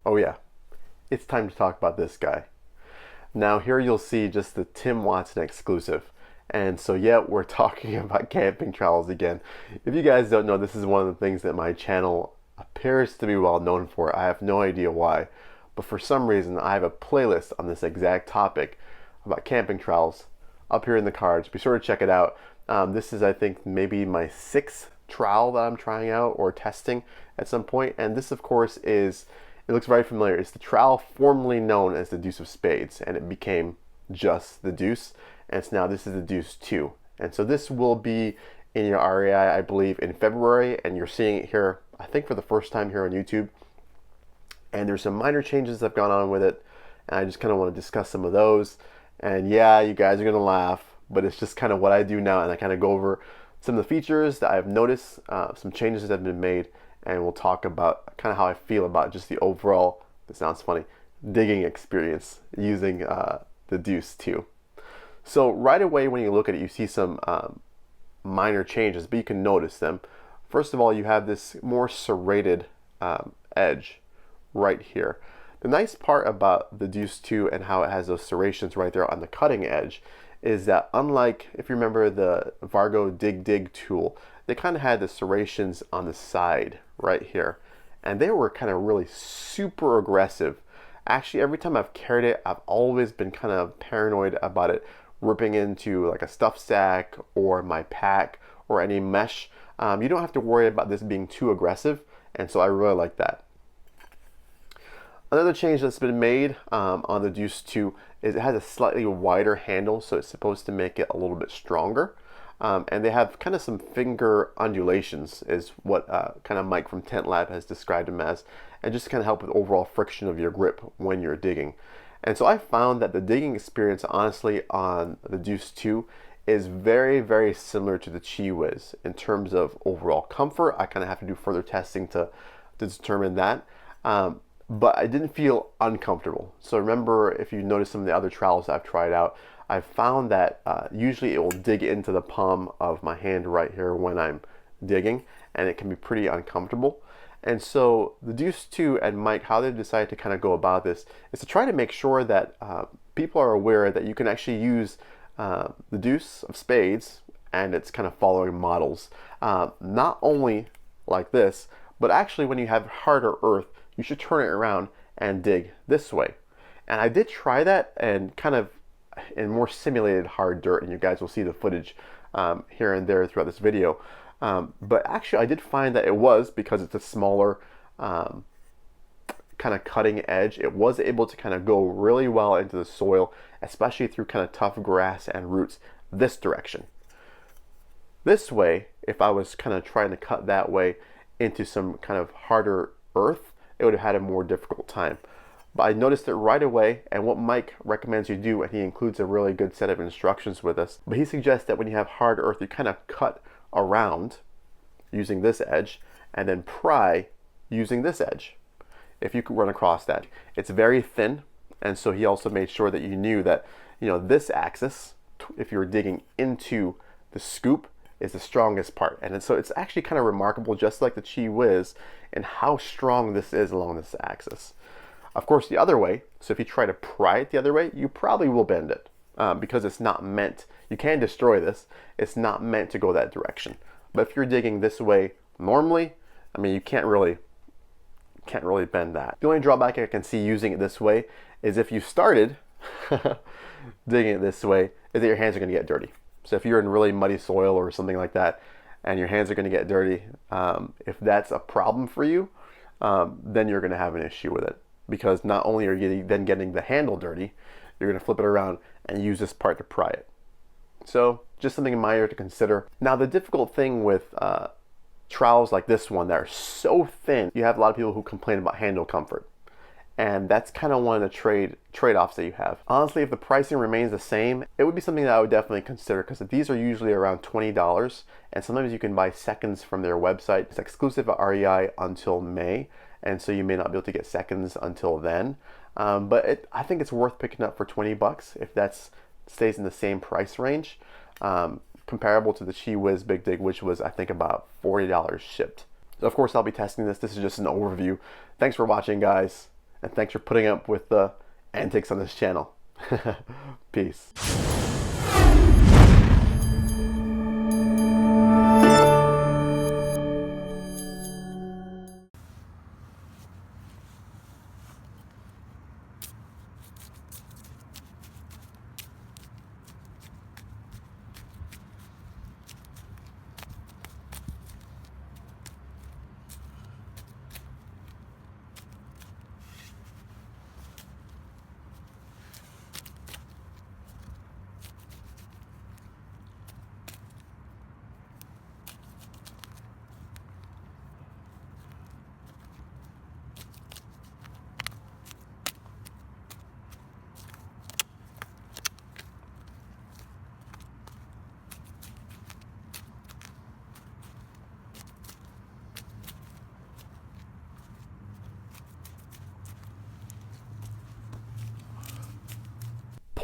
Oh yeah, it's time to talk about this guy. Now here you'll see just the Tim Watson exclusive. And so yeah, we're talking about camping trowels again. If you guys don't know, this is one of the things that my channel appears to be well known for. I have no idea why, but for some reason I have a playlist on this exact topic about camping trowels up here in the cards. Be sure to check it out. This is, I think, maybe my 6th trowel that I'm trying out or testing at some point. And this, of course, is, it looks very familiar. It's the trowel formerly known as the Deuce of Spades, and it became just the Deuce. And it's now, this is the Deuce 2. And so this will be in your REI, I believe, in February. And you're seeing it here, I think, for the first time here on YouTube. And there's some minor changes that have gone on with it. And I just kind of want to discuss some of those. And yeah, you guys are going to laugh, but it's just kind of what I do now. And I kind of go over some of the features that I've noticed, some changes that have been made, and we'll talk about kind of how I feel about just the overall, this sounds funny, digging experience using the Deuce 2. So right away when you look at it, you see some minor changes, but you can notice them. First of all, you have this more serrated edge right here. The nice part about the Deuce 2 and how it has those serrations right there on the cutting edge is that, unlike, if you remember the Vargo Dig tool, they kind of had the serrations on the side right here, and they were kind of really super aggressive. Actually, every time I've carried it, I've always been kind of paranoid about it ripping into like a stuff sack or my pack or any mesh. You don't have to worry about this being too aggressive, and so I really like that. Another change that's been made on the Deuce 2 is it has a slightly wider handle, so it's supposed to make it a little bit stronger. And they have kind of some finger undulations, is what kind of Mike from Tent Lab has described them as, and just to kind of help with overall friction of your grip when you're digging. And so I found that the digging experience, honestly, on the Deuce 2 is very, very similar to the Chi Whiz in terms of overall comfort. I kind of have to do further testing to determine that. But I didn't feel uncomfortable. So remember, if you notice some of the other trowels I've tried out, I found that usually it will dig into the palm of my hand right here when I'm digging, and it can be pretty uncomfortable. And so the Deuce 2 and Mike, how they decided to kind of go about this is to try to make sure that people are aware that you can actually use the Deuce of Spades and it's kind of following models, not only like this, but actually when you have harder earth, you should turn it around and dig this way. And I did try that and kind of in more simulated hard dirt, and you guys will see the footage here and there throughout this video. But actually I did find that it was, because it's a smaller kind of cutting edge, it was able to kind of go really well into the soil, especially through kind of tough grass and roots this direction. This way, if I was kind of trying to cut that way into some kind of harder earth, it would have had a more difficult time. But I noticed it right away, and what Mike recommends you do, and he includes a really good set of instructions with us, but he suggests that when you have hard earth, you kind of cut around using this edge and then pry using this edge, if you could run across that. It's very thin, and so he also made sure that you knew that, you know, this axis, if you're digging into the scoop, is the strongest part. And so it's actually kind of remarkable, just like the Chi Whiz, and how strong this is along this axis. Of course, the other way, so if you try to pry it the other way, you probably will bend it because it's not meant, you can destroy this, it's not meant to go that direction. But if you're digging this way normally, I mean, you can't really bend that. The only drawback I can see using it this way is if you started digging it this way, is that your hands are going to get dirty. So if you're in really muddy soil or something like that, and your hands are going to get dirty, if that's a problem for you, then you're going to have an issue with it. Because not only are you then getting the handle dirty, you're going to flip it around and use this part to pry it. So just something minor to consider. Now the difficult thing with trowels like this one that are so thin, you have a lot of people who complain about handle comfort. And that's kind of one of the trade-offs that you have. Honestly, if the pricing remains the same, it would be something that I would definitely consider, because these are usually around $20, and sometimes you can buy seconds from their website. It's exclusive at REI until May, and so you may not be able to get seconds until then. But I think it's worth picking up for 20 bucks if that stays in the same price range, comparable to the Chi Whiz Big Dig, which was, I think, about $40 shipped. So of course, I'll be testing this. This is just an overview. Thanks for watching, guys. and thanks for putting up with the antics on this channel. Peace.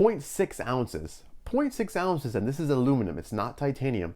.6 ounces. 0.6 ounces, and this is aluminum, it's not titanium.